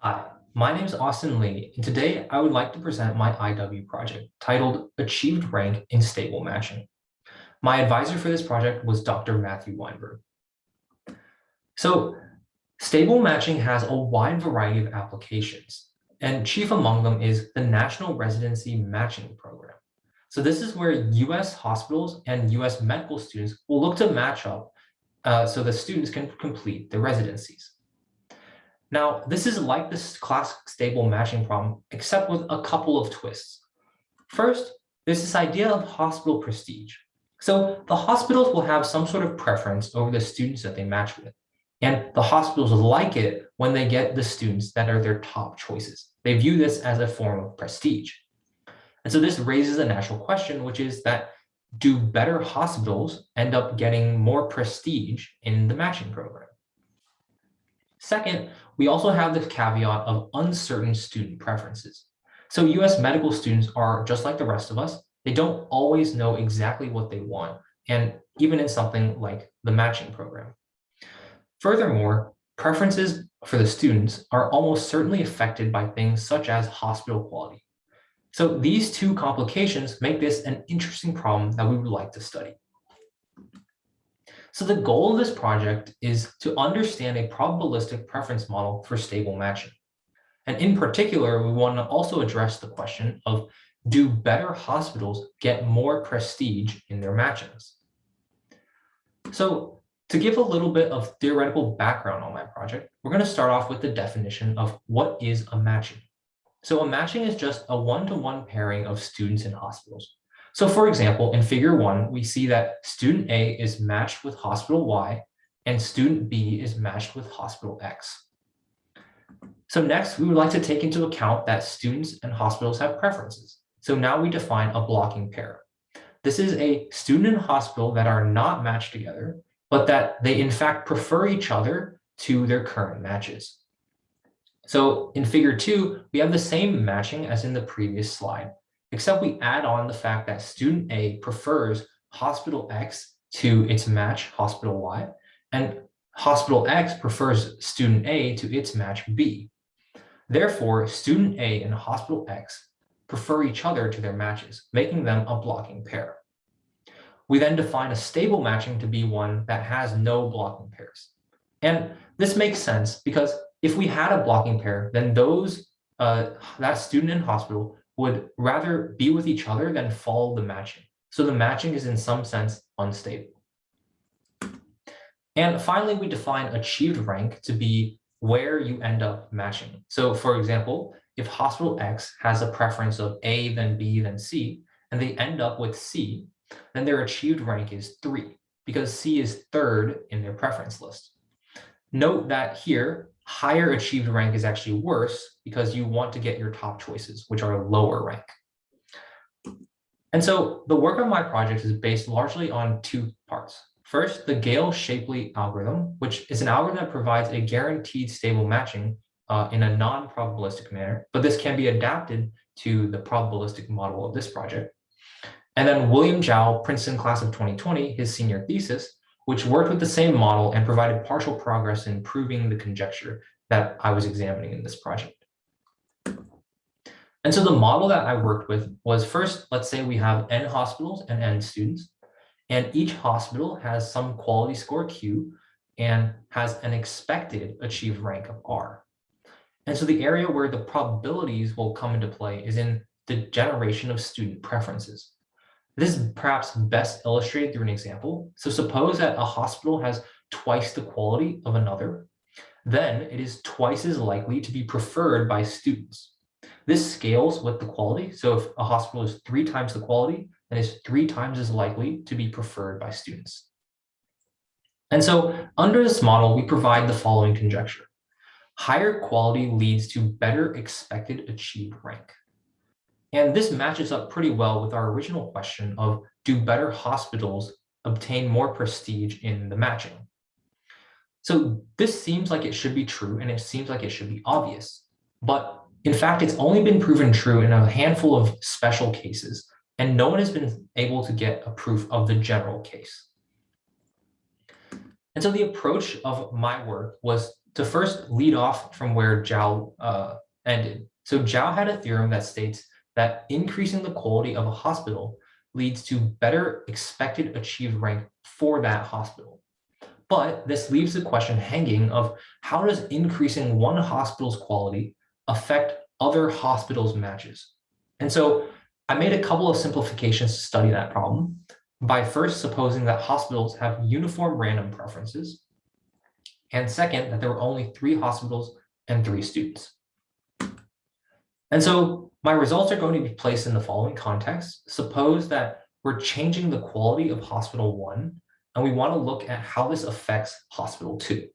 Hi, my name is Austin Lee, and today I would like to present my IW project titled Achieved Rank in Stable Matching. My advisor for this project was Dr. Matthew Weinberg. So, stable matching has a wide variety of applications, and chief among them is the National Residency Matching Program. So this is where US hospitals and US medical students will look to match up so the students can complete their residencies. Now, this is like this classic stable matching problem, except with a couple of twists. First, there's this idea of hospital prestige. So the hospitals will have some sort of preference over the students that they match with. And the hospitals like it when they get the students that are their top choices. They view this as a form of prestige. And so this raises a natural question, which is that do better hospitals end up getting more prestige in the matching program? Second, we also have the caveat of uncertain student preferences. So US medical students are just like the rest of us. They don't always know exactly what they want, and even in something like the matching program. Furthermore, preferences for the students are almost certainly affected by things such as hospital quality. So these two complications make this an interesting problem that we would like to study. So the goal of this project is to understand a probabilistic preference model for stable matching. And in particular, we want to also address the question of, do better hospitals get more prestige in their matchings? So to give a little bit of theoretical background on my project, we're going to start off with the definition of what is a matching. So a matching is just a one-to-one pairing of students in hospitals. So for example, in figure 1, we see that student A is matched with hospital Y and student B is matched with hospital X. So next, we would like to take into account that students and hospitals have preferences. So now we define a blocking pair. This is a student and hospital that are not matched together, but that they in fact prefer each other to their current matches. So in figure 2, we have the same matching as in the previous slide, except we add on the fact that student A prefers hospital X to its match, hospital Y, and hospital X prefers student A to its match B. Therefore, student A and hospital X prefer each other to their matches, making them a blocking pair. We then define a stable matching to be one that has no blocking pairs. And this makes sense because if we had a blocking pair, then that student and hospital would rather be with each other than follow the matching. So the matching is in some sense unstable. And finally, we define achieved rank to be where you end up matching. So for example, if hospital X has a preference of A, then B, then C, and they end up with C, then their achieved rank is 3, because C is third in their preference list. Note that here, higher achieved rank is actually worse because you want to get your top choices, which are lower rank. And so the work of my project is based largely on 2 parts. First, the Gale-Shapley algorithm, which is an algorithm that provides a guaranteed stable matching in a non-probabilistic manner, but this can be adapted to the probabilistic model of this project. And then William Zhao, Princeton class of 2020, his senior thesis, which worked with the same model and provided partial progress in proving the conjecture that I was examining in this project. And so the model that I worked with was, first, let's say we have N hospitals and N students, and each hospital has some quality score Q and has an expected achieved rank of R. And so the area where the probabilities will come into play is in the generation of student preferences. This is perhaps best illustrated through an example. So suppose that a hospital has twice the quality of another, then it is twice as likely to be preferred by students. This scales with the quality. So if a hospital is 3 times the quality, then it's 3 times as likely to be preferred by students. And so under this model, we provide the following conjecture. Higher quality leads to better expected achieved rank. And this matches up pretty well with our original question of, do better hospitals obtain more prestige in the matching? So this seems like it should be true, and it seems like it should be obvious. But in fact, it's only been proven true in a handful of special cases, and no one has been able to get a proof of the general case. And so the approach of my work was to first lead off from where Zhao ended. So Zhao had a theorem that states that increasing the quality of a hospital leads to better expected achieved rank for that hospital. But this leaves the question hanging of how does increasing one hospital's quality affect other hospitals' matches? And so I made a couple of simplifications to study that problem by first supposing that hospitals have uniform random preferences, and second, that there were only 3 hospitals and 3 students. And so my results are going to be placed in the following context. Suppose that we're changing the quality of hospital 1, and we want to look at how this affects hospital 2.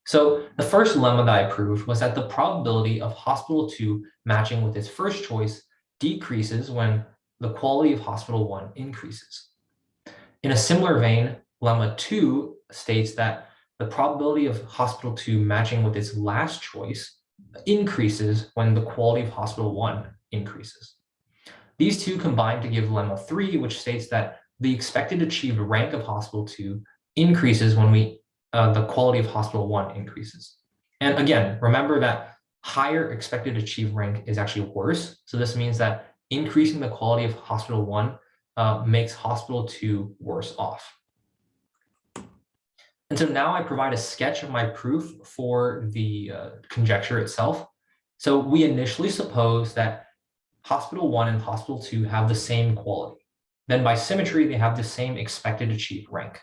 So the first lemma that I proved was that the probability of hospital 2 matching with its first choice decreases when the quality of hospital 1 increases. In a similar vein, lemma 2 states that the probability of hospital 2 matching with its last choice increases when the quality of hospital 1 increases. These two combine to give lemma 3, which states that the expected achieved rank of hospital 2 increases when the quality of hospital 1 increases. And again, remember that higher expected achieved rank is actually worse. So this means that increasing the quality of hospital 1 makes hospital 2 worse off. And so now I provide a sketch of my proof for the conjecture itself. So we initially suppose that hospital 1 and hospital 2 have the same quality. Then by symmetry, they have the same expected achieved rank.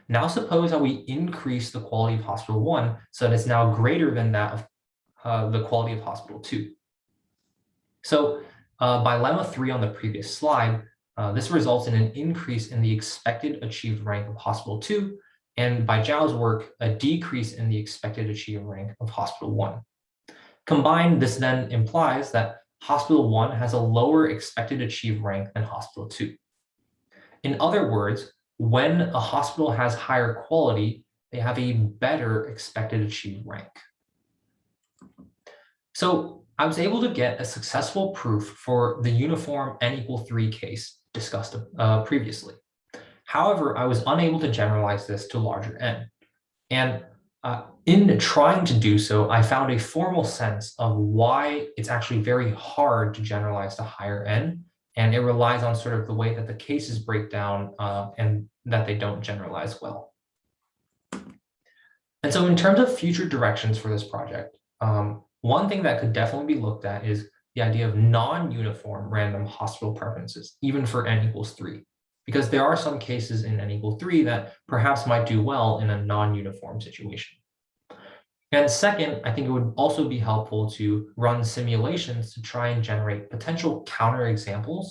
Now suppose that we increase the quality of hospital 1 so that it's now greater than that of the quality of hospital 2. So by lemma 3 on the previous slide, this results in an increase in the expected achieved rank of hospital 2, and by Zhao's work, a decrease in the expected achieved rank of hospital 1. Combined, this then implies that hospital 1 has a lower expected achieved rank than hospital 2. In other words, when a hospital has higher quality, they have a better expected achieved rank. So I was able to get a successful proof for the uniform n=3 case discussed previously. However, I was unable to generalize this to larger n. And in trying to do so, I found a formal sense of why it's actually very hard to generalize to higher n, and it relies on sort of the way that the cases break down and that they don't generalize well. And so in terms of future directions for this project, one thing that could definitely be looked at is the idea of non-uniform random hospital preferences, even for n=3, because there are some cases in n=3 that perhaps might do well in a non-uniform situation. And second, I think it would also be helpful to run simulations to try and generate potential counterexamples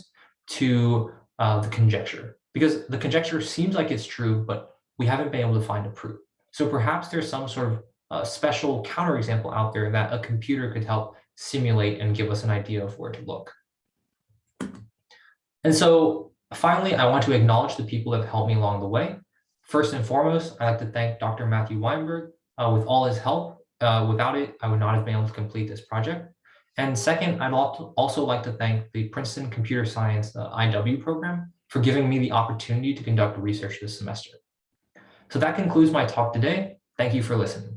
to the conjecture, because the conjecture seems like it's true, but we haven't been able to find a proof. So perhaps there's some sort of special counterexample out there that a computer could help simulate and give us an idea of where to look. And so finally, I want to acknowledge the people that have helped me along the way. First and foremost, I'd like to thank Dr. Matthew Weinberg with all his help. Without it, I would not have been able to complete this project. And second, I'd also like to thank the Princeton Computer Science IW program for giving me the opportunity to conduct research this semester. So that concludes my talk today. Thank you for listening.